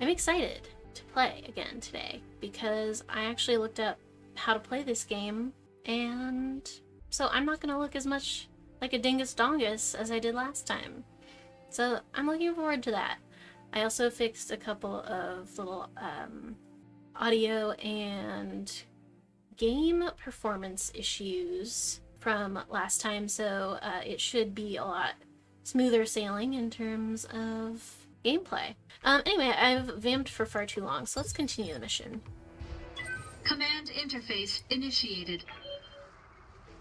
I'm excited to play again today because I actually looked up how to play this game, and so I'm not going to look as much like a dingus dongus as I did last time. So I'm looking forward to that. I also fixed a couple of little audio and game performance issues from last time, so it should be a lot smoother sailing in terms of gameplay. Anyway, I've vamped for far too long, so let's continue the mission. Command interface initiated.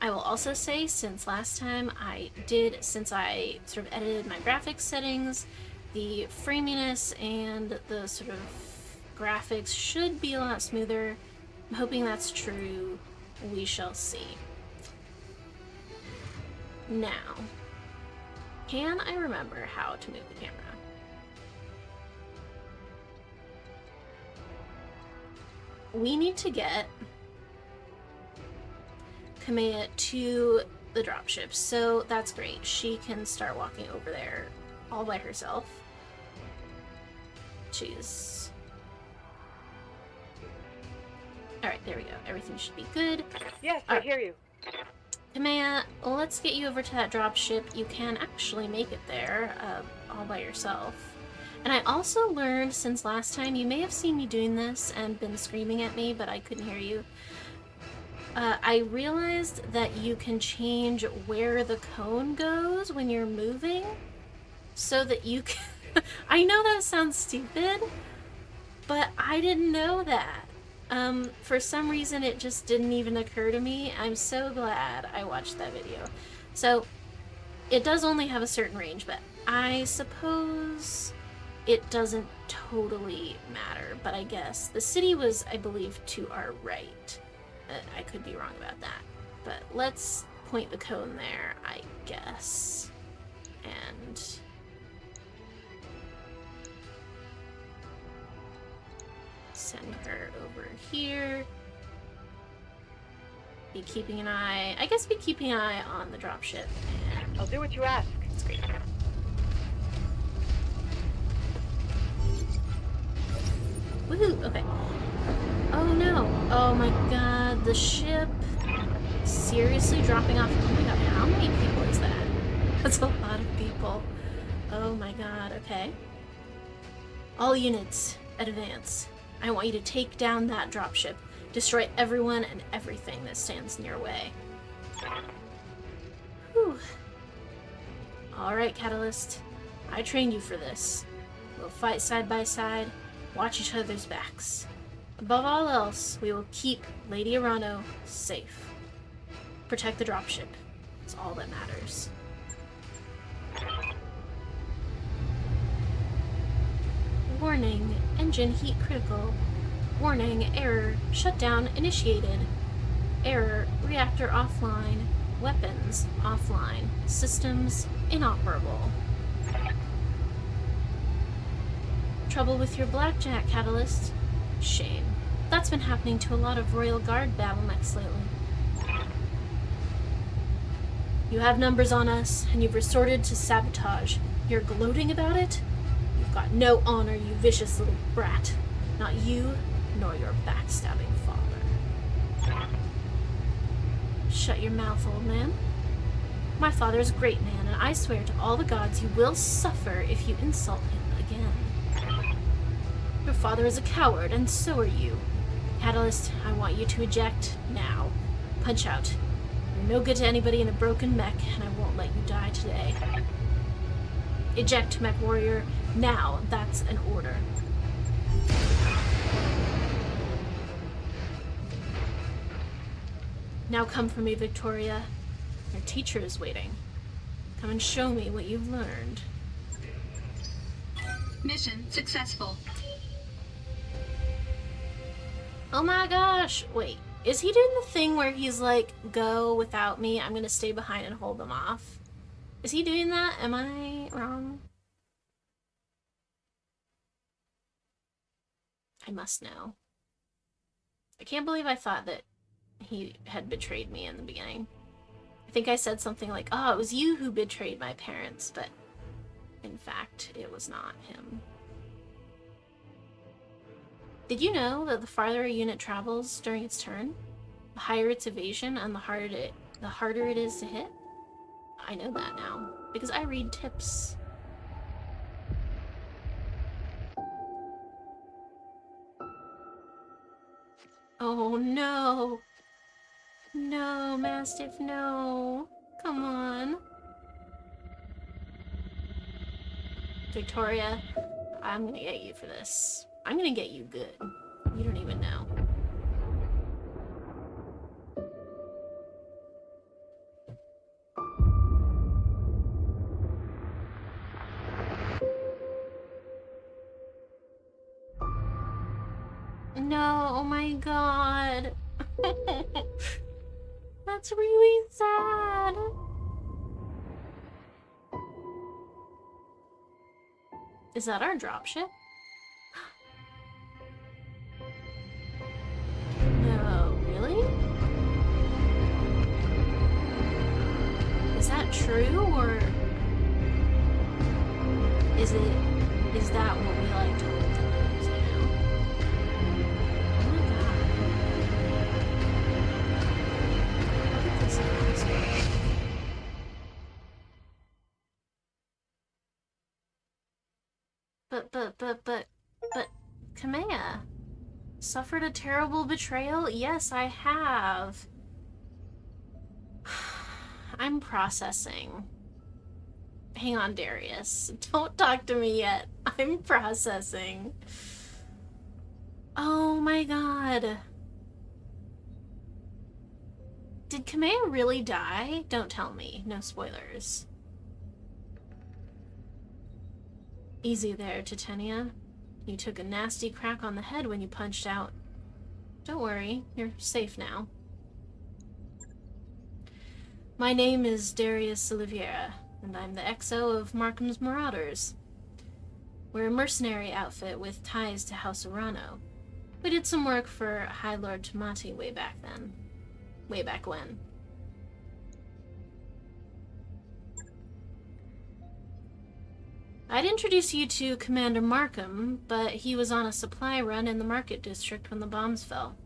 I will also say, since last time since I sort of edited my graphics settings, the framiness and the sort of graphics should be a lot smoother. I'm hoping that's true. We shall see. Now, can I remember how to move the camera? We need to get Kamea to the dropship, so that's great. She can start walking over there all by herself. Jeez. Alright, there we go. Everything should be good. Yes, I hear you. Kamea, let's get you over to that dropship. You can actually make it there all by yourself. And I also learned since last time, you may have seen me doing this and been screaming at me, but I couldn't hear you. I realized that you can change where the cone goes when you're moving so that you can... I know that sounds stupid, but I didn't know that. For some reason it just didn't even occur to me. I'm so glad I watched that video. So, it does only have a certain range, but I suppose it doesn't totally matter, but I guess. The city was, I believe, to our right. I could be wrong about that. But let's point the cone there, I guess. And... send her over here. Be keeping an eye... I guess be keeping an eye on the dropship. And I'll do what you ask. that's great. Woohoo! Okay. Oh no! Oh my god, the ship... seriously dropping off? Oh my god, how many people is that? That's a lot of people. Oh my god, okay. All units, advance. I want you to take down that dropship. Destroy everyone and everything that stands in your way. Whew. Alright, Catalyst. I trained you for this. We'll fight side by side, watch each other's backs. Above all else, we will keep Lady Arano safe. Protect the dropship. It's all that matters. Warning, engine heat critical. Warning, error, shutdown initiated. Error, reactor offline. Weapons offline. Systems inoperable. Trouble with your blackjack, Catalyst? Shame. That's been happening to a lot of Royal Guard battlemechs lately. You have numbers on us, and you've resorted to sabotage. You're gloating about it? You've got no honor, you vicious little brat. Not you, nor your backstabbing father. Shut your mouth, old man. My father is a great man, and I swear to all the gods you will suffer if you insult him again. Your father is a coward, and so are you. Catalyst, I want you to eject now. Punch out. You're no good to anybody in a broken mech, and I won't let you die today. Eject, mech warrior. Now, that's an order. Now come for me, Victoria. Your teacher is waiting. Come and show me what you've learned. Mission successful. Oh my gosh! Wait, is he doing the thing where he's like, go without me, I'm gonna stay behind and hold them off? Is he doing that? Am I wrong? I must know. I can't believe I thought that he had betrayed me in the beginning. I think I said something like, oh, it was you who betrayed my parents, but in fact, it was not him. Did you know that the farther a unit travels during its turn, the higher its evasion and the harder it is to hit? I know that now, because I read tips. Oh no! No, Mastiff, no! Come on! Victoria, I'm gonna get you for this. I'm gonna get you good. You don't even know. No, oh my god. That's really sad. Is that our dropship? No, really? Is that true, or is that what we like told to news, you know? Oh my god. Look at this announcement. But, Kamea, suffered a terrible betrayal? Yes, I have. I'm processing. Hang on, Darius. Don't talk to me yet. I'm processing. Oh my god. Did Kamea really die? Don't tell me. No spoilers. Easy there, Titania. You took a nasty crack on the head when you punched out. Don't worry, you're safe now. My name is Darius Oliveira, and I'm the XO of Markham's Marauders. We're a mercenary outfit with ties to House Urano. We did some work for High Lord Tamati way back then. Way back when. I'd introduce you to Commander Markham, but he was on a supply run in the market district when the bombs fell.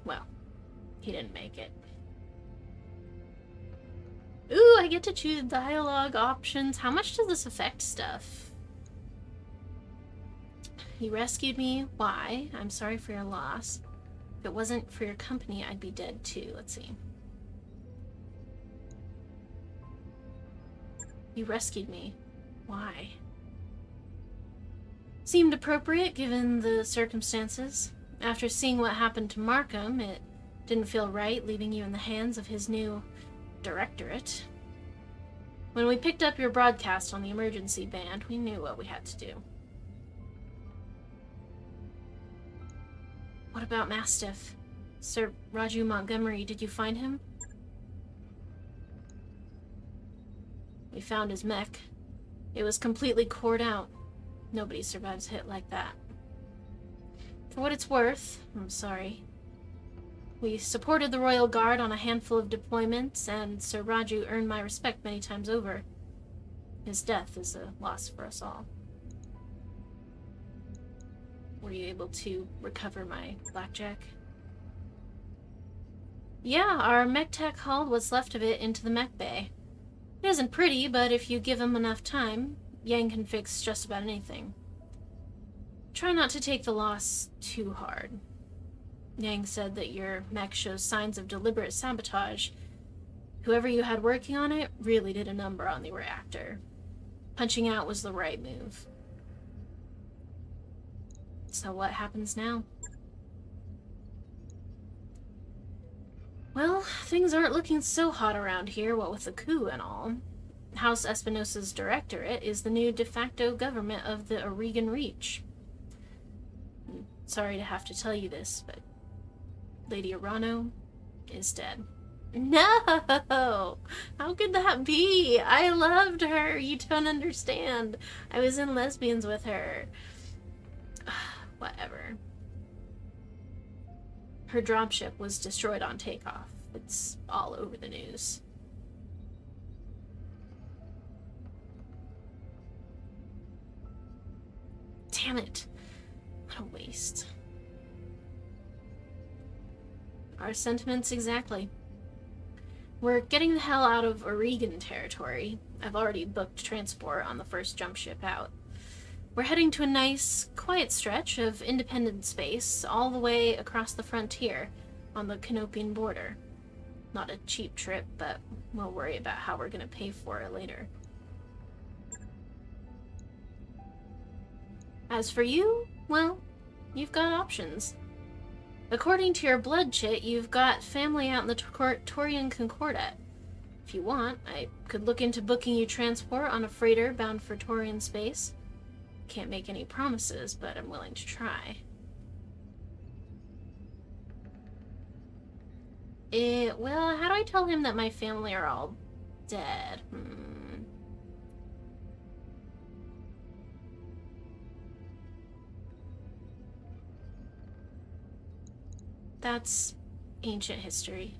Well, he didn't make it. Ooh, I get to choose dialogue options. How much does this affect stuff? You rescued me. Why? I'm sorry for your loss. If it wasn't for your company, I'd be dead too. Let's see. You rescued me. Why? Seemed appropriate given the circumstances. After seeing what happened to Markham, it didn't feel right leaving you in the hands of his new directorate. When we picked up your broadcast on the emergency band, we knew what we had to do. What about Mastiff? Sir Raju Montgomery, did you find him? We found his mech. It was completely cored out. Nobody survives a hit like that. For what it's worth, I'm sorry. We supported the Royal Guard on a handful of deployments, and Sir Raju earned my respect many times over. His death is a loss for us all. Were you able to recover my blackjack? Yeah, our mech tech hauled what's left of it into the mech bay. It isn't pretty, but if you give him enough time, Yang can fix just about anything. Try not to take the loss too hard. Yang said that your mech shows signs of deliberate sabotage. Whoever you had working on it really did a number on the reactor. Punching out was the right move. So what happens now? Well, things aren't looking so hot around here, what with the coup and all. House Espinosa's directorate is the new de facto government of the Oregon Reach. I'm sorry to have to tell you this, but Lady Urano is dead. No! How could that be? I loved her. You don't understand. I was in Lesbians with her. Whatever. Her dropship was destroyed on takeoff. It's all over the news. Damn it. What a waste. Our sentiments exactly. We're getting the hell out of Oregon territory. I've already booked transport on the first jump ship out. We're heading to a nice, quiet stretch of independent space all the way across the frontier on the Canopian border. Not a cheap trip, but we'll worry about how we're gonna pay for it later. As for you, well, you've got options. According to your blood chit, you've got family out in the Torian Concordat. If you want, I could look into booking you transport on a freighter bound for Torian space. Can't make any promises, but I'm willing to try. Well, how do I tell him that my family are all dead? That's ancient history.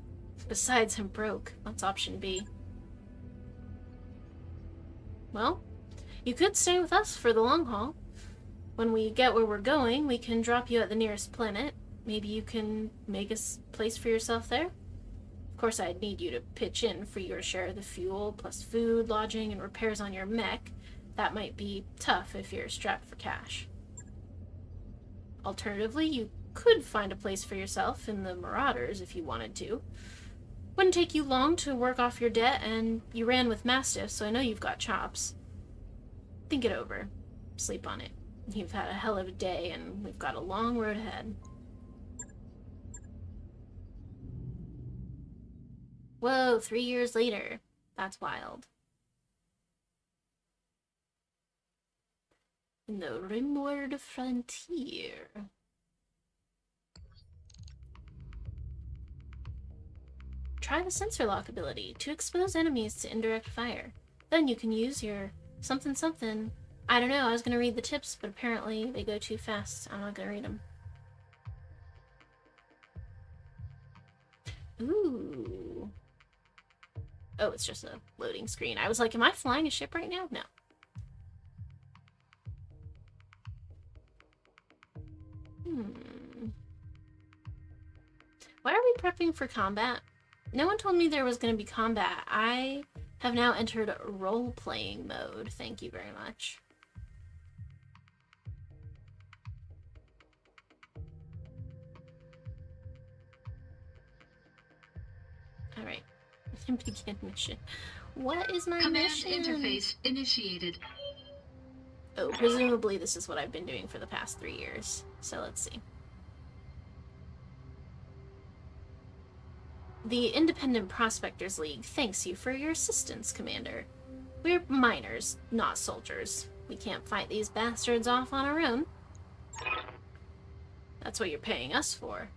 Besides, I'm broke. That's option B. Well, you could stay with us for the long haul. When we get where we're going, we can drop you at the nearest planet. Maybe you can make a place for yourself there? Of course, I'd need you to pitch in for your share of the fuel, plus food, lodging, and repairs on your mech. That might be tough if you're strapped for cash. Alternatively, you could find a place for yourself in the Marauders if you wanted to. Wouldn't take you long to work off your debt, and you ran with Mastiff, so I know you've got chops. Think it over. Sleep on it. You've had a hell of a day, and we've got a long road ahead. Whoa, 3 years later. That's wild. In the rimward frontier. Try the sensor lock ability to expose enemies to indirect fire. Then you can use your something something. I don't know, I was gonna read the tips, but apparently they go too fast. I'm not gonna read them. Ooh. Oh, it's just a loading screen. I was like, am I flying a ship right now? No. Why are we prepping for combat? No one told me there was going to be combat. I have now entered role-playing mode. Thank you very much. Alright. Begin mission. What is my mission? Command interface initiated. Oh, presumably this is what I've been doing for the past 3 years. So let's see. The Independent Prospectors League thanks you for your assistance, Commander. We're miners, not soldiers. We can't fight these bastards off on our own. That's what you're paying us for.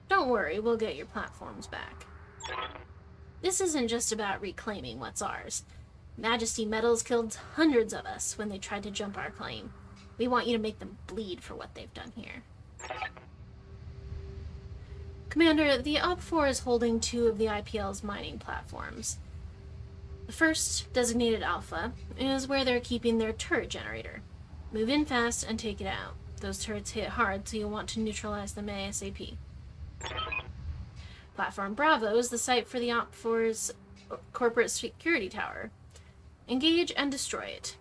Don't worry, we'll get your platforms back. This isn't just about reclaiming what's ours. Majesty Metals killed hundreds of us when they tried to jump our claim. We want you to make them bleed for what they've done here. Commander, the OPFOR is holding 2 of the IPL's mining platforms. The first, designated Alpha, is where they're keeping their turret generator. Move in fast and take it out. Those turrets hit hard, so you'll want to neutralize them ASAP. Platform Bravo is the site for the OPFOR's corporate security tower. Engage and destroy it.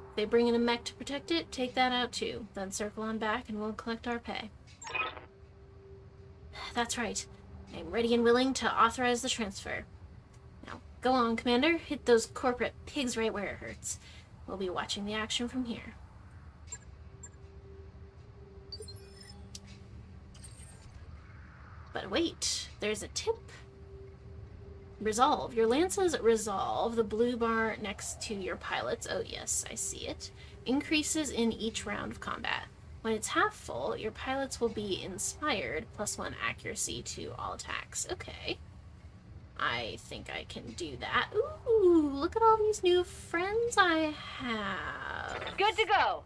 If they bring in a mech to protect it, take that out too. Then circle on back and we'll collect our pay. That's right. I'm ready and willing to authorize the transfer. Now, go on, Commander. Hit those corporate pigs right where it hurts. We'll be watching the action from here. But wait, there's a tip. Resolve. Your lance's resolve, the blue bar next to your pilot's, oh yes, I see it, increases in each round of combat. When it's half full, your pilots will be inspired, +1 accuracy to all attacks. Okay. I think I can do that. Ooh, look at all these new friends I have. Good to go.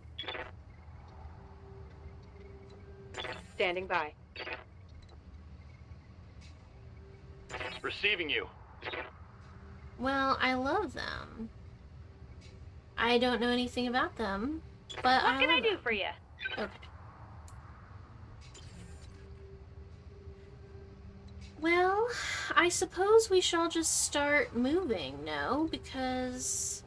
Standing by. Receiving you. Well, I love them. I don't know anything about them, but What can I do them. for you? Okay. Well, I suppose we shall just start moving, no? Because,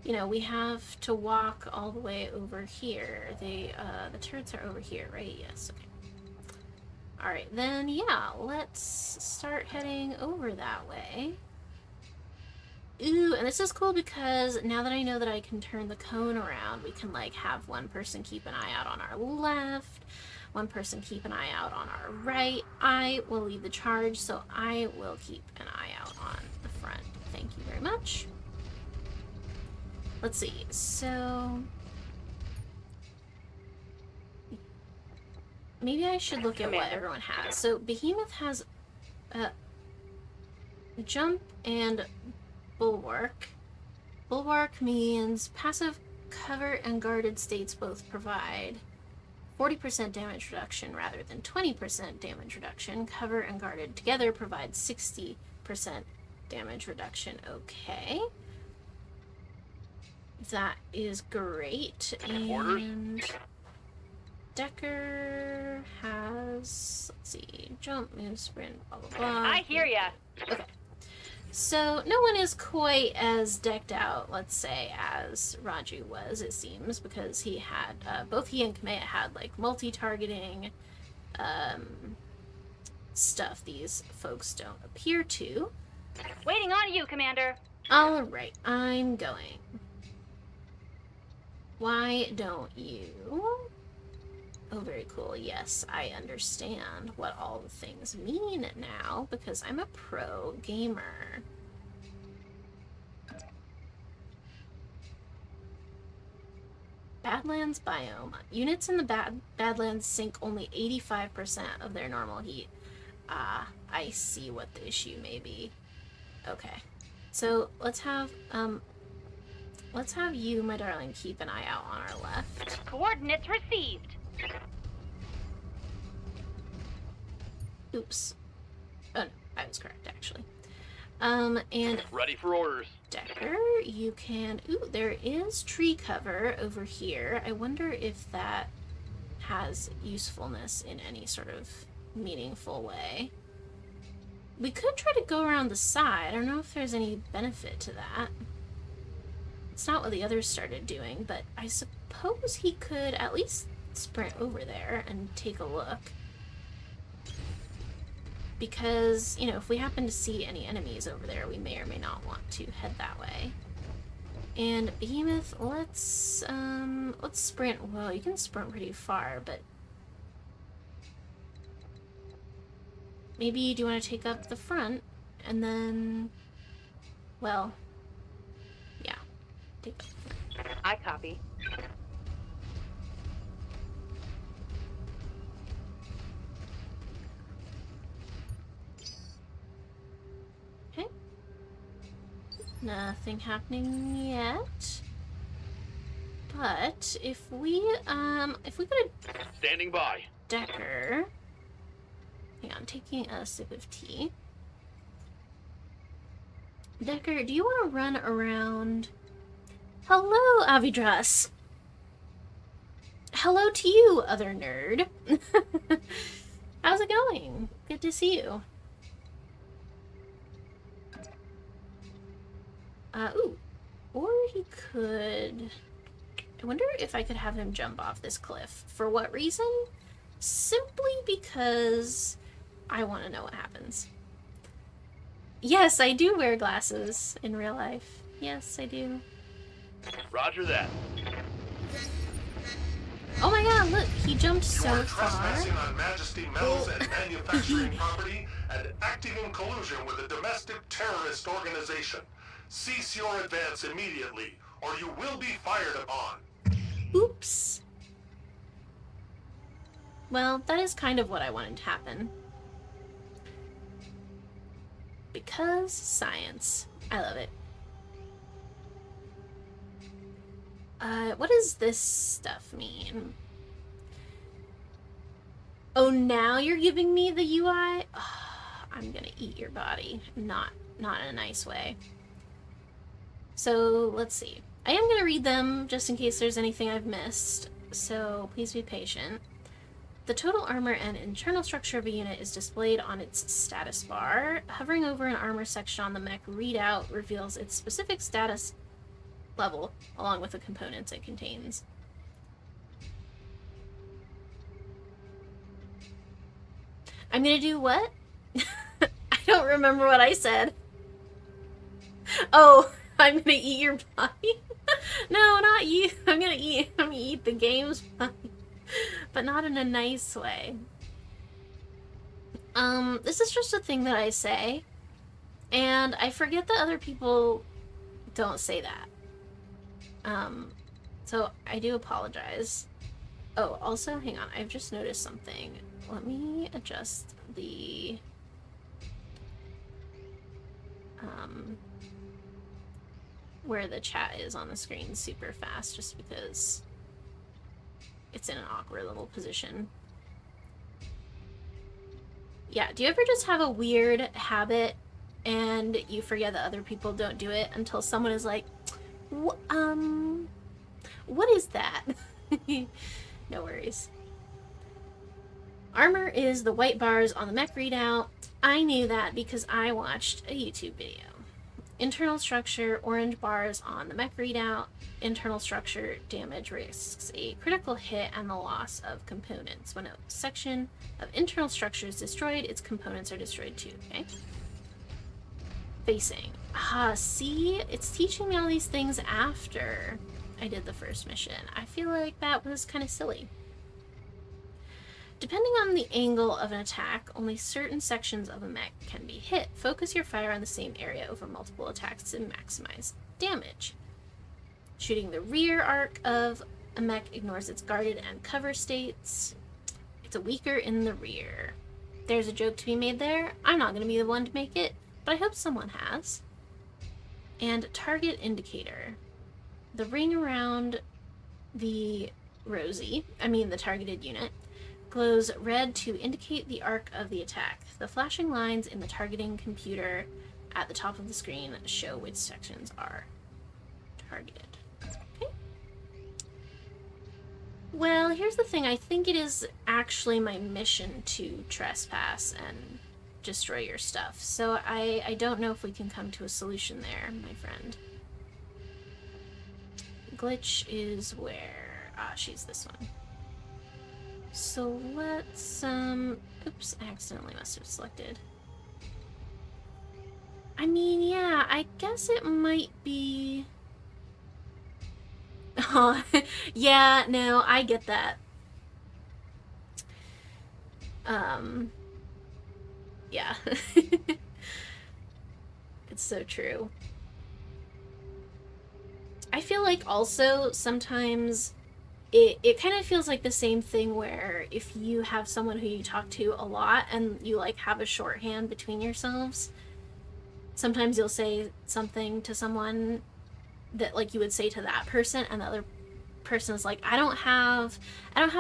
you know, we have to walk all the way over here. The turrets are over here, right? Yes, okay. Alright, then, yeah, let's start heading over that way. Ooh, and this is cool because now that I know that I can turn the cone around, we can, like, have one person keep an eye out on our left, one person keep an eye out on our right. I will lead the charge, so I will keep an eye out on the front. Thank you very much. Let's see, so... maybe I should look at what everyone has. So, Behemoth has jump and bulwark. Bulwark means passive cover and guarded states both provide 40% damage reduction rather than 20% damage reduction. Cover and guarded together provide 60% damage reduction. Okay. That is great. And Decker has, let's see, jump, move, sprint, blah, blah, blah. I hear ya. Okay. So, no one is quite as decked out, let's say, as Raju was, it seems, because he had, both he and Kamea had, like, multi-targeting, stuff these folks don't appear to. Waiting on you, Commander. Alright, I'm going. Why don't you... Oh, very cool. Yes, I understand what all the things mean now, because I'm a pro gamer. Badlands biome. Units in the Badlands sink only 85% of their normal heat. Ah, I see what the issue may be. Okay. So, let's have you, my darling, keep an eye out on our left. Coordinates received. Oops. Oh, no, I was correct, actually. And... ready for orders. Decker, you can... Ooh, there is tree cover over here. I wonder if that has usefulness in any sort of meaningful way. We could try to go around the side. I don't know if there's any benefit to that. It's not what the others started doing, but I suppose he could at least sprint over there and take a look. Because, you know, if we happen to see any enemies over there, we may or may not want to head that way. And Behemoth, let's sprint. Well, you can sprint pretty far, but maybe do you want to take up the front, and then, well, yeah, take up the front. I copy. Okay. Nothing happening yet. But if we go to Standing by. Decker. Hang on, taking a sip of tea. Decker, do you want to run around? Hello, Avidras. Hello to you, other nerd. How's it going? Good to see you. Ooh. Or he could... I wonder if I could have him jump off this cliff. For what reason? Simply because I want to know what happens. Yes, I do wear glasses in real life. Yes, I do. Roger that. Oh my god, look, he jumped so far. Trespassing on Majesty Metals and manufacturing property and acting in collusion with a domestic terrorist organization. Cease your advance immediately, or you will be fired upon. Oops. Well, that is kind of what I wanted to happen. Because science. I love it. What does this stuff mean? Oh, now you're giving me the UI? Oh, I'm gonna eat your body. Not in a nice way. So, let's see. I am gonna read them, just in case there's anything I've missed. so please be patient. The total armor and internal structure of a unit is displayed on its status bar. Hovering over an armor section on the mech readout reveals its specific status level, along with the components it contains. I'm gonna do what? I don't remember what I said. Oh, I'm gonna eat your body? No, not you. I'm gonna eat the game's body. But not in a nice way. This is just a thing that I say, and I forget that other people don't say that. So I do apologize. Oh, also, hang on, I've just noticed something. Let me adjust the, where the chat is on the screen super fast, just because it's in an awkward little position. Yeah, do you ever just have a weird habit and you forget that other people don't do it until someone is like, what is that? No worries. Armor is the white bars on the mech readout. I knew that because I watched a YouTube video. Internal structure, orange bars on the mech readout. Internal structure damage risks a critical hit and the loss of components. When a section of internal structure is destroyed, its components are destroyed too, okay? Facing. Ah, see? It's teaching me all these things after I did the first mission. I feel like that was kind of silly. Depending on the angle of an attack, only certain sections of a mech can be hit. Focus your fire on the same area over multiple attacks to maximize damage. Shooting the rear arc of a mech ignores its guarded and cover states. It's weaker in the rear. There's a joke to be made there. I'm not going to be the one to make it, but I hope someone has. And target indicator. The ring around the the targeted unit, glows red to indicate the arc of the attack. The flashing lines in the targeting computer at the top of the screen show which sections are targeted. Okay. Well, here's the thing. I think it is actually my mission to trespass and destroy your stuff. So I don't know if we can come to a solution there, my friend. Glitch is where? Ah, she's this one. So let's, oops, I accidentally must have selected. I mean, yeah, I guess it might be... Oh, yeah, no, I get that. Yeah. It's so true. I feel like also sometimes it kind of feels like the same thing where if you have someone who you talk to a lot and you like have a shorthand between yourselves, sometimes you'll say something to someone that like you would say to that person, and the other person is like, I don't have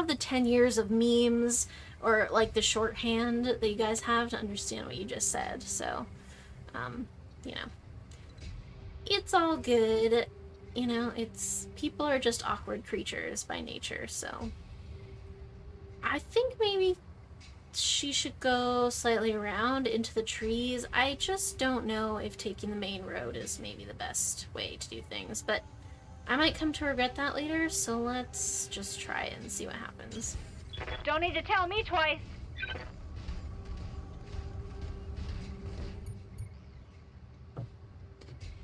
the 10 years of memes or like the shorthand that you guys have to understand what you just said. So, you know, it's all good. You know, people are just awkward creatures by nature, so I think maybe she should go slightly around into the trees. I just don't know if taking the main road is maybe the best way to do things, but I might come to regret that later, so let's just try it and see what happens. Don't need to tell me twice.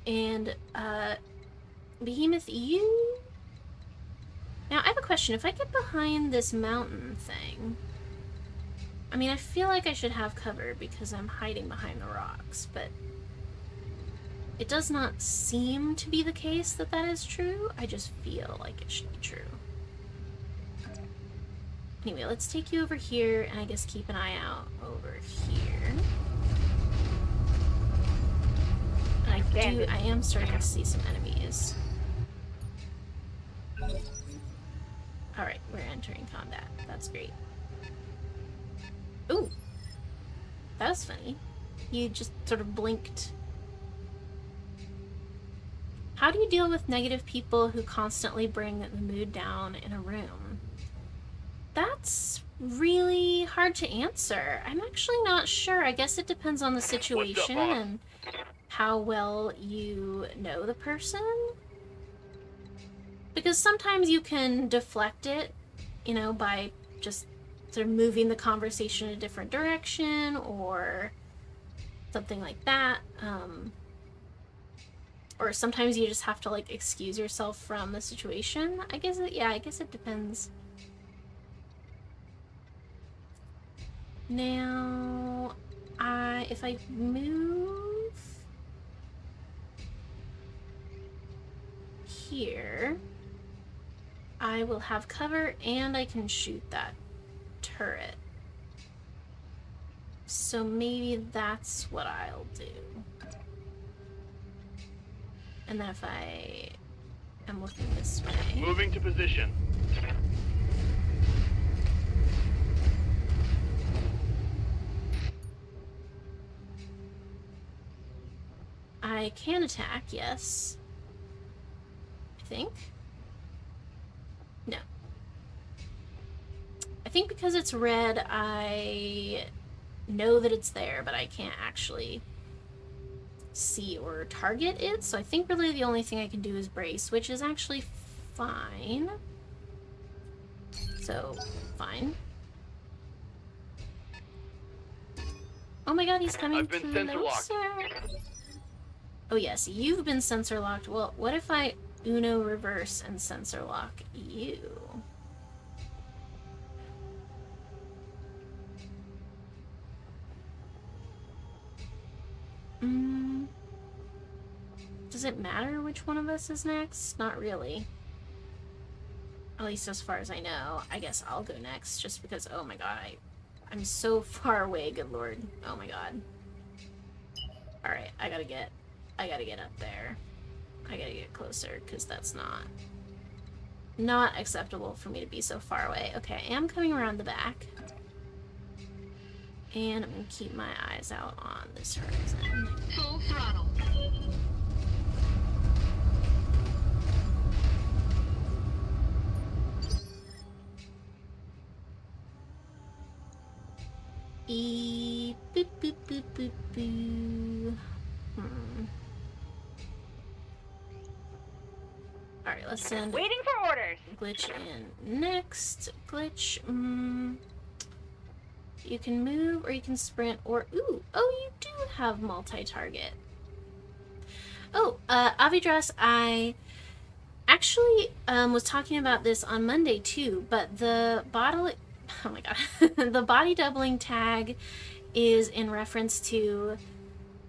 And, Behemoth, you... Now, I have a question. If I get behind this mountain thing... I mean, I feel like I should have cover because I'm hiding behind the rocks, but... It does not seem to be the case that that is true. I just feel like it should be true. Anyway, let's take you over here, and I guess keep an eye out over here. I am starting to see some enemies. Alright, we're entering combat. That's great. Ooh! That was funny. You just sort of blinked. How do you deal with negative people who constantly bring the mood down in a room? really hard to answer. I'm actually not sure. I guess it depends on the situation boss? and how well you know the person. Because sometimes you can deflect it, you know, by just sort of moving the conversation in a different direction or something like that. Or sometimes you just have to, like, excuse yourself from the situation. I guess it depends. Now, if I move here, I will have cover and I can shoot that turret. So maybe that's what I'll do. And then if I am looking this way... Moving to position. I can attack, yes. I think. No. I think because it's red, I know that it's there, but I can't actually see or target it. So I think really the only thing I can do is brace, which is actually fine. So, fine. Oh my god, he's coming I've been sensor locked. Oh yes, you've been sensor locked. Well, what if I Uno reverse and sensor lock you? Does it matter which one of us is next? Not really. At least as far as I know. I guess I'll go next just because, oh my god, I'm so far away, good lord. Oh my god. Alright, I gotta get up there. I gotta get closer, because that's not acceptable for me to be so far away. Okay, I am coming around the back. And I'm gonna keep my eyes out on this horizon. Full throttle. Boop boop boop boop boo. Alright, let's send Waiting for orders. Glitch in next. Glitch, you can move or you can sprint or ooh, oh, you do have multi-target. Oh, Avidras, I actually was talking about this on Monday too, but the bottle oh my god. The body doubling tag is in reference to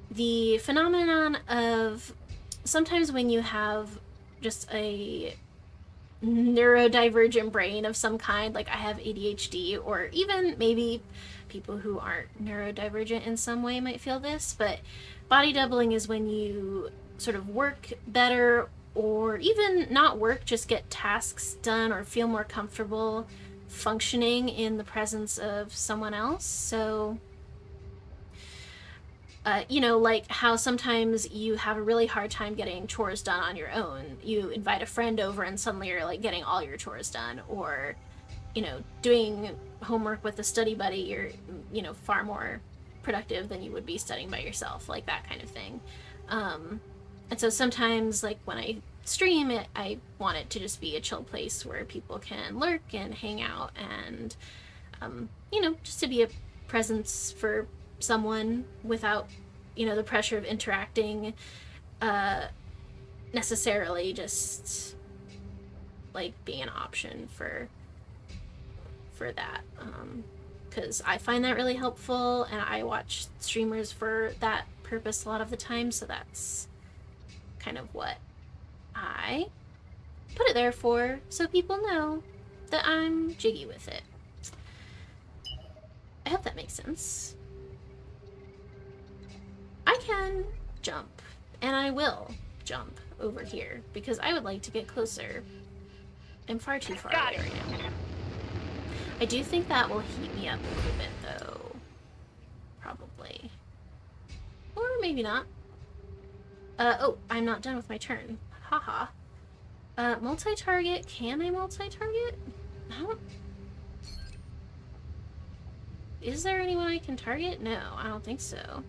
the phenomenon of sometimes when you have just a neurodivergent brain of some kind, like I have ADHD, or even maybe people who aren't neurodivergent in some way might feel this, but body doubling is when you sort of work better or even not work, just get tasks done or feel more comfortable functioning in the presence of someone else. So you know, like how sometimes you have a really hard time getting chores done on your own. You invite a friend over and suddenly you're like getting all your chores done, or, you know, doing homework with a study buddy, you're, you know, far more productive than you would be studying by yourself, like that kind of thing. And so sometimes, like when I stream it, I want it to just be a chill place where people can lurk and hang out and, you know, just to be a presence for someone without, you know, the pressure of interacting necessarily, just like being an option for that, because I find that really helpful and I watch streamers for that purpose a lot of the time, so that's kind of what I put it there for, so people know that I'm jiggy with it. I hope that makes sense. I can jump, and I will jump over here, because I would like to get closer. I'm far too far away right now. I do think that will heat me up a little bit, though. Probably. Or maybe not. Oh, I'm not done with my turn. Haha. Multi-target. Can I multi-target? I don't... is there anyone I can target? No, I don't think so.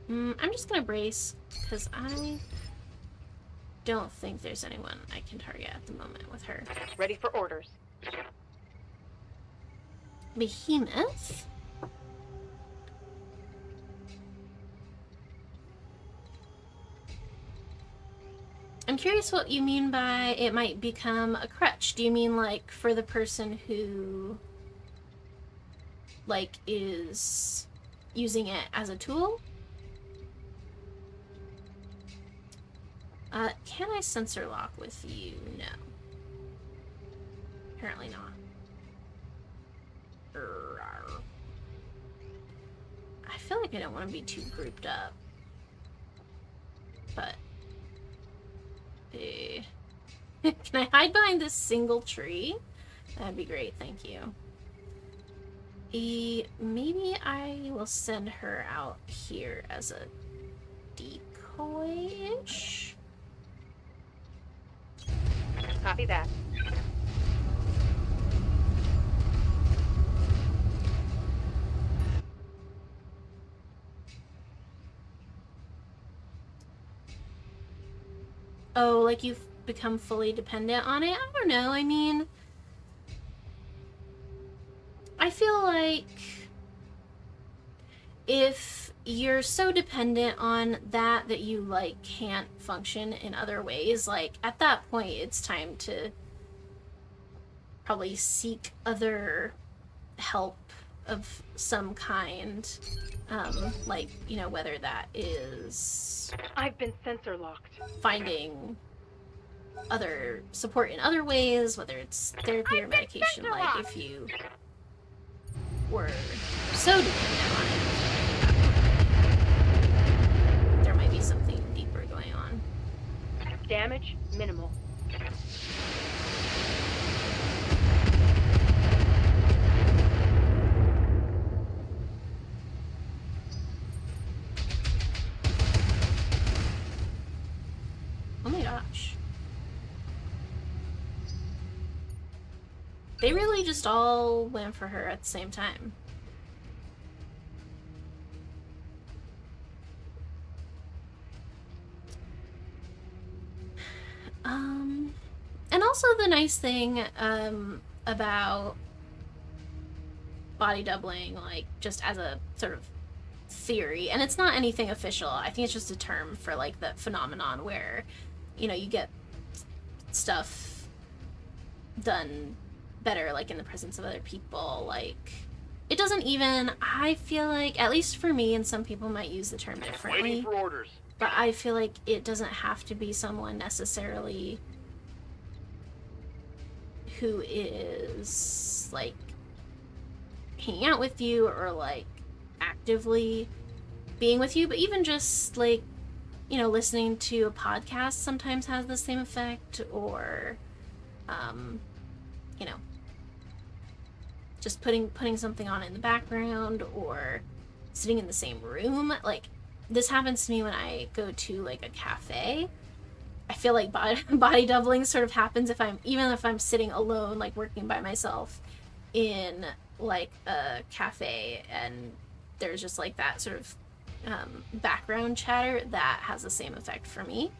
I'm just gonna brace, because I don't think there's anyone I can target at the moment with her. Ready for orders. Behemoth? I'm curious what you mean by it might become a crutch. Do you mean, like, for the person who, like, is using it as a tool? Can I sensor lock with you? No. Apparently not. I feel like I don't want to be too grouped up. But... Can I hide behind this single tree? That'd be great, thank you. Maybe I will send her out here as a decoy-ish? Copy that. Oh, like you've become fully dependent on it? I don't know, I mean... I feel like... if you're so dependent on that that you, like, can't function in other ways, like, at that point, it's time to probably seek other help of some kind. Like, you know, whether that is I've been sensor locked. finding other support in other ways, whether it's therapy or medication, like, if you were so dependent on it. There might be something deeper going on. Damage minimal. Oh my gosh. They really just all went for her at the same time. And also the nice thing, about body doubling, like, just as a sort of theory, and it's not anything official, I think it's just a term for, like, the phenomenon where, you know, you get stuff done better, like, in the presence of other people, like, it doesn't even, I feel like, at least for me, and some people might use the term differently, Waiting for orders. but I feel like it doesn't have to be someone necessarily who is, like, hanging out with you or, like, actively being with you, but even just, like, you know, listening to a podcast sometimes has the same effect, or, you know, just putting something on in the background, or sitting in the same room. Like, this happens to me when I go to, like, a cafe. I feel like body doubling sort of happens even if I'm sitting alone, like, working by myself in, like, a cafe, and there's just, like, that sort of background chatter that has the same effect for me.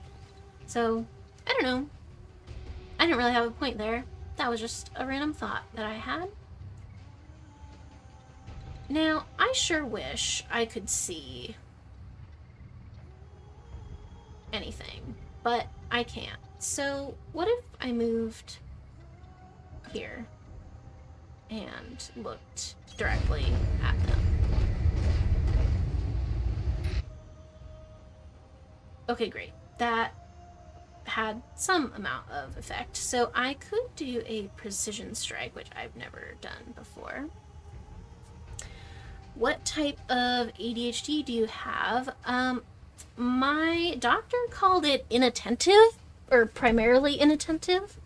So, I don't know. I didn't really have a point there. That was just a random thought that I had. Now, I sure wish I could see anything, but I can't. So, what if I moved here and looked directly at them? Okay, great. That had some amount of effect. So I could do a precision strike, which I've never done before. What type of ADHD do you have? My doctor called it inattentive, or primarily inattentive.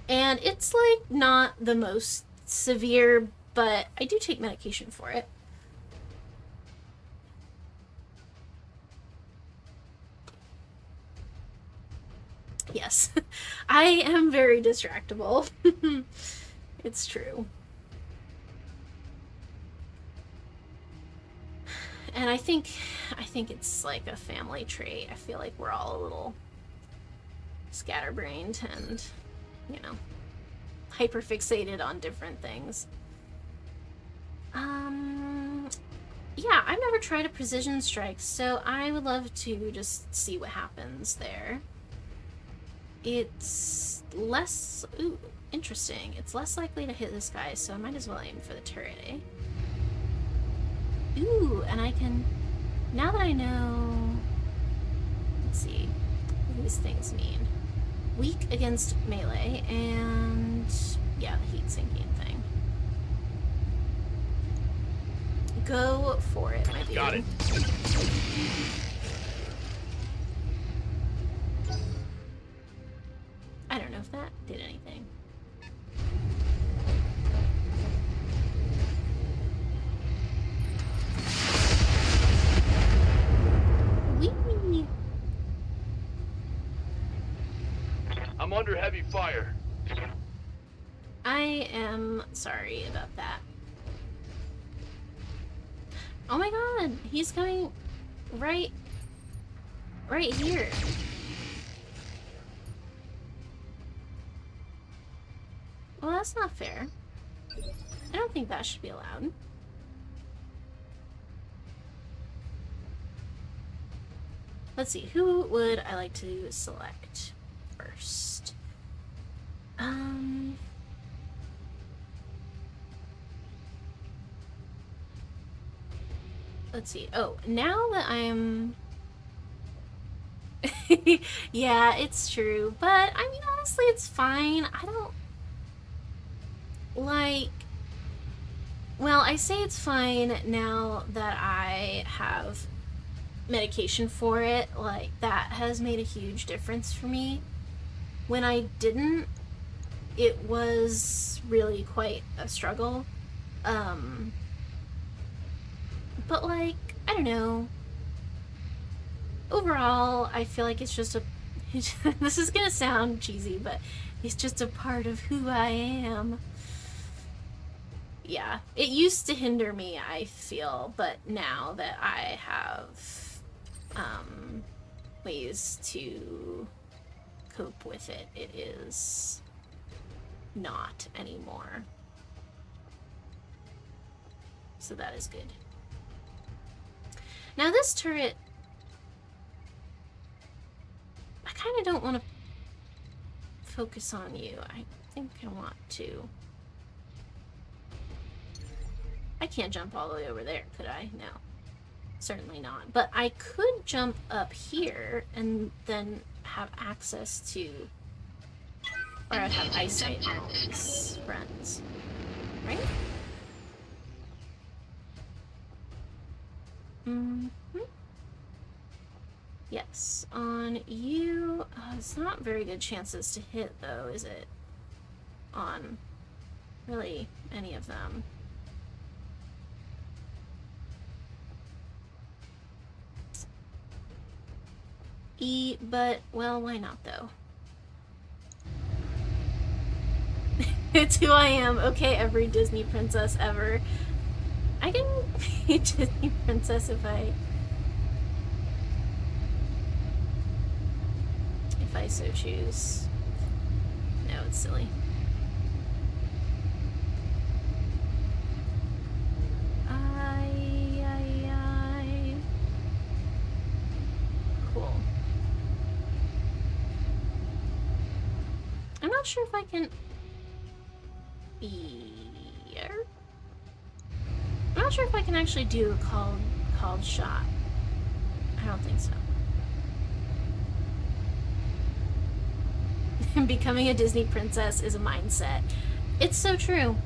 And it's, like, not the most severe, but I do take medication for it. Yes. I am very distractible. It's true. And I think it's like a family trait. I feel like we're all a little scatterbrained and, you know, hyperfixated on different things. Yeah, I've never tried a precision strike, so I would love to just see what happens there. It's less... Ooh, interesting. It's less likely to hit this guy, so I might as well aim for the turret, eh? Ooh, and I can... Now that I know... Let's see what these things mean. Weak against melee, and... Yeah, the heat sinking thing. Go for it, my dude. Got it. I don't know if that did anything. Whee! I'm under heavy fire. I am sorry about that. Oh my god, he's coming right here. Well, that's not fair. I don't think that should be allowed. Let's see, who would I like to select first? Let's see. Oh, now that I'm... Yeah, it's true. But, I mean, honestly, it's fine. I don't... Like... Well, I say it's fine now that I have medication for it. Like, that has made a huge difference for me. When I didn't, it was really quite a struggle. But, like, I don't know. Overall, I feel like it's just a... This is gonna sound cheesy, but it's just a part of who I am. Yeah, it used to hinder me, I feel, but now that I have ways to cope with it, it is not anymore. So that is good. Now this turret, I kind of don't want to focus on you. I think I want to. I can't jump all the way over there, could I? No. Certainly not. But I could jump up here and then have access to... Or I'd have eyesight on all these friends. Right? Yes, on you... it's not very good chances to hit, though, is it? On really any of them. But, well, why not, though? It's who I am. Okay, every Disney princess ever. I can be a Disney princess if I so choose. No, it's silly. Cool. I'm not sure if I can... Here? I'm not sure if I can actually do a called shot. I don't think so. Becoming a Disney princess is a mindset. It's so true.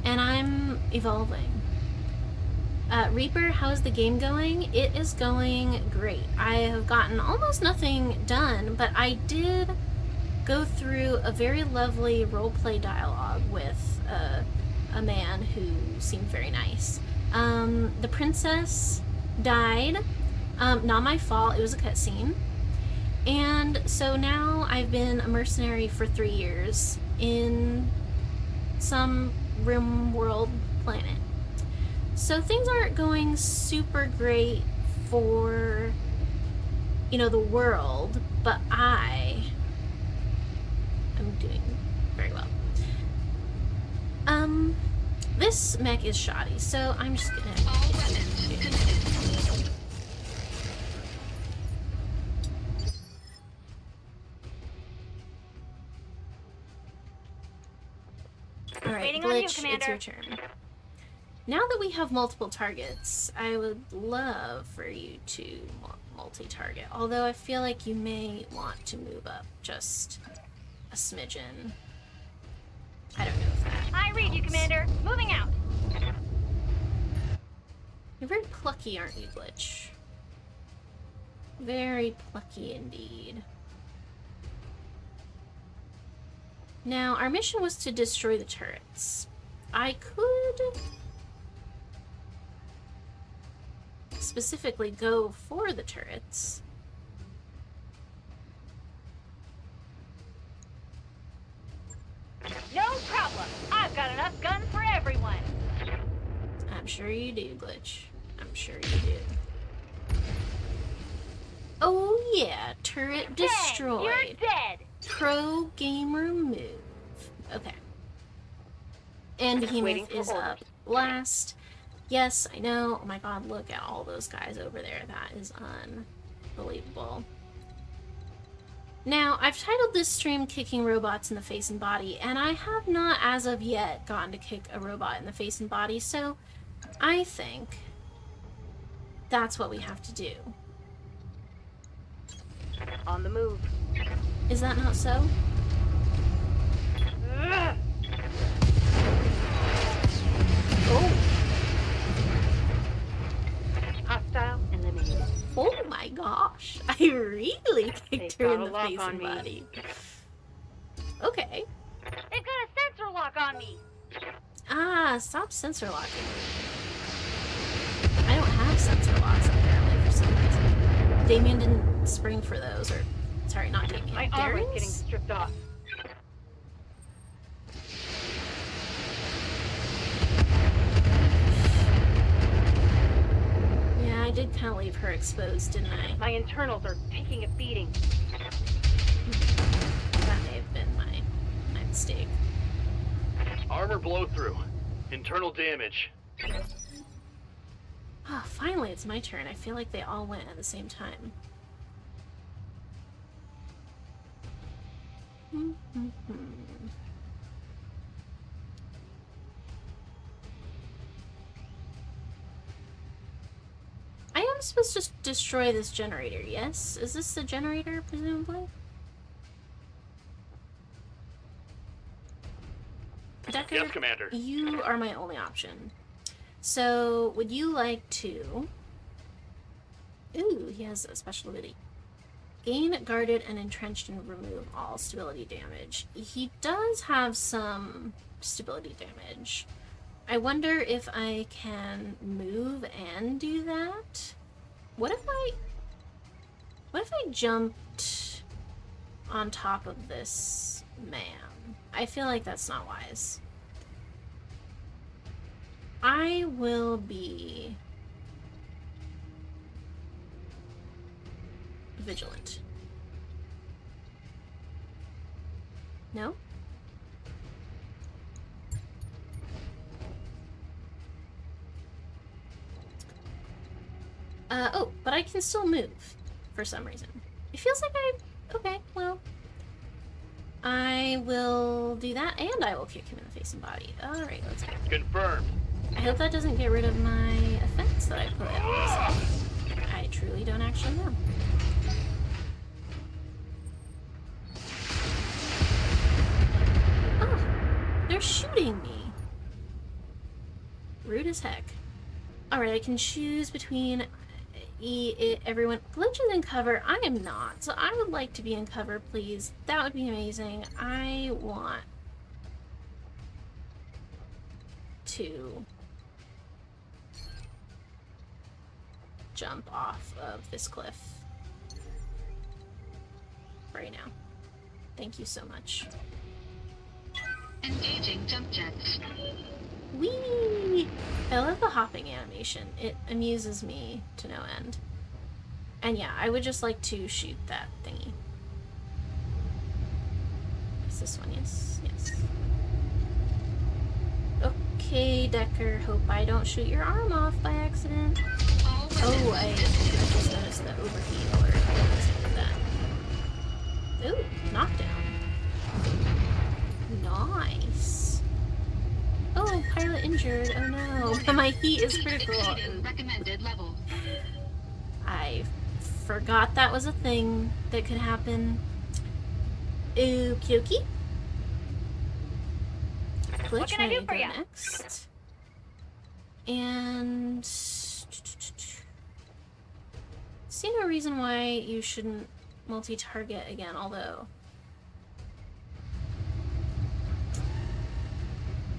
And I'm evolving. Reaper, how's the game going? It is going great. I have gotten almost nothing done, but I did go through a very lovely roleplay dialogue with a man who seemed very nice. The princess died. Not my fault. It was a cutscene. And so now I've been a mercenary for 3 years in some rim world planet. So things aren't going super great for, you know, the world, but I am doing very well. This mech is shoddy, so I'm just gonna All weapons committed. Alright, Waiting on you, Glitch, it's Commander. your turn. Now that we have multiple targets, I would love for you to multi-target, although I feel like you may want to move up just a smidgen. I don't know if that I read you, helps. Commander. Moving out. You're very plucky, aren't you, Glitch? Very plucky indeed. Now, our mission was to destroy the turrets. I could specifically go for the turrets. No problem. I've got enough guns for everyone. I'm sure you do, Glitch. I'm sure you do. Oh yeah, turret destroyed. Dead. You're dead. Pro gamer move. Okay. And Waiting Behemoth for is up orders. last. Yes, I know. Oh my god, look at all those guys over there. That is unbelievable. Now, I've titled this stream Kicking Robots in the Face and Body, and I have not, as of yet, gotten to kick a robot in the face and body, so I think that's what we have to do. On the move. Is that not so? Ugh. Oh. Hostile eliminated. Oh my gosh. I really kicked They've her got in a the lock face on and me. body. Okay. They've got a sensor lock on me. Ah, stop sensor locking. I don't have sensor locks apparently for some reason. Damien didn't spring for those, or sorry, not Damien. My armor's getting Darius? stripped off. Yeah, I did kind of leave her exposed, didn't I? My internals are taking a beating. That may have been my mistake. Armor blow through. Internal damage. Ah, finally it's my turn. I feel like they all went at the same time. I am supposed to destroy this generator, yes? Is this the generator, presumably? Decker, Yes, Commander. you are my only option. So, would you like to... Ooh, he has a special ability. Gain guarded and entrenched and remove all stability damage. He does have some stability damage. I wonder if I can move and do that? What if I jumped on top of this man? I feel like that's not wise. I will be vigilant. No? Oh, but I can still move for some reason. It feels like okay, well, I will do that and I will kick him in the face and body. Alright, let's go. Confirmed. I hope that doesn't get rid of my offense that I put on myself. I truly don't actually know. Oh, they're shooting me. Rude as heck. Alright, I can choose between everyone. Glitch is in cover. I am not, so I would like to be in cover, please. That would be amazing. I want to jump off of this cliff. right now. Thank you so much. Engaging jump jets. Whee! I love the hopping animation. It amuses me to no end. And yeah, I would just like to shoot that thingy. Is this one? Yes. Yes. Okay, Decker. Hope I don't shoot your arm off by accident. Oh, I just noticed the overheat alert. Let's look at that. Ooh, knockdown. Nice. Oh, pilot injured. Oh no. But my heat is critical. Recommended level. I forgot that was a thing that could happen. Okie dokie. What can I do for ya? Next. And see no reason why you shouldn't multi-target again, although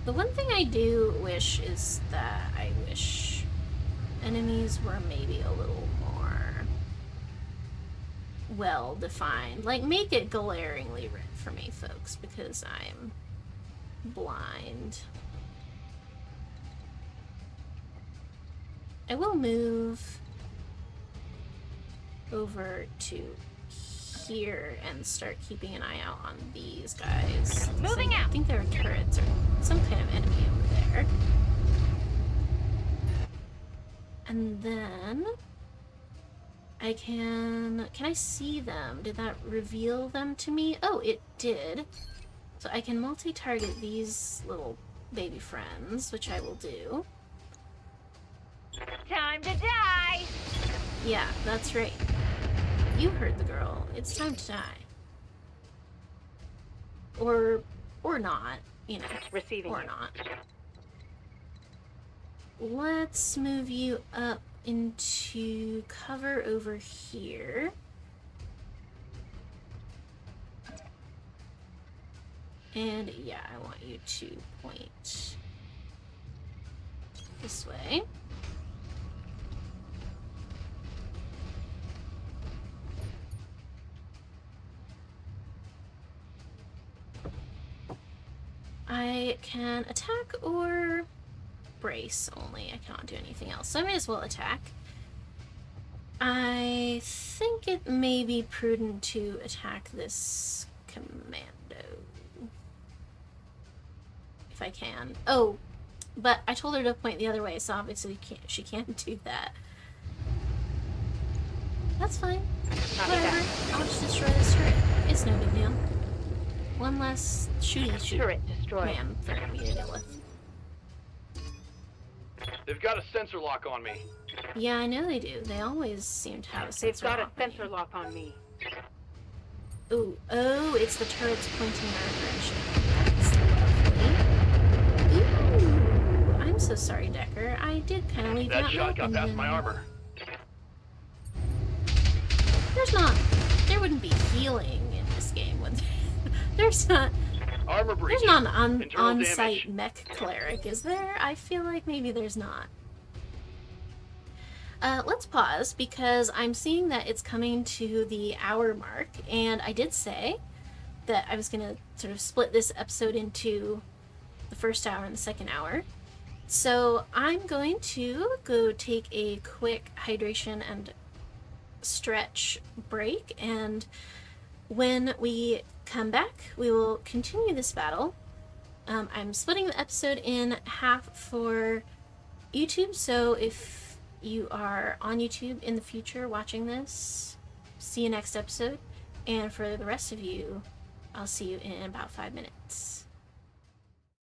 the one thing I do wish is that I wish enemies were maybe a little more well defined. Like, make it glaringly red for me, folks, because I'm blind. I will move over to here and start keeping an eye out on these guys. Moving out. I think there are turrets or some kind of enemy over there. And then I can I see them? Did that reveal them to me? Oh, it did. So I can multi-target these little baby friends, which I will do. Time to die! Yeah, that's right. You heard the girl. It's time to die. Or not, you know. Receiving Or you. not. Let's move you up into cover over here. And yeah, I want you to point this way. I can attack or brace only. I cannot do anything else, so I may as well attack. I think it may be prudent to attack this commando. If I can. Oh, but I told her to point the other way, so obviously she can't do that. That's fine. Whatever. I'll just destroy this turret. It's no big deal. One less shooty Turret destroyed. man for me to deal with. They've got a sensor lock on me. Yeah, I know they do. They always seem to have a They've sensor got a lock on sensor you. lock on me. Ooh, oh, it's the turrets pointing in our direction. That's lovely. Ooh, I'm so sorry, Decker. I did kind of leave That that shot got open, past didn't my I? armor. There wouldn't be healing in this game, would there? Armor breach. There's not an Internal on-site damage. mech cleric, is there? I feel like maybe there's not. Let's pause, because I'm seeing that it's coming to the hour mark, and I did say that I was going to sort of split this episode into the first hour and the second hour. So I'm going to go take a quick hydration and stretch break, and when we come back, we will continue this battle. I'm splitting the episode in half for YouTube, so if you are on YouTube in the future watching this, see you next episode. And for the rest of you, I'll see you in about 5 minutes.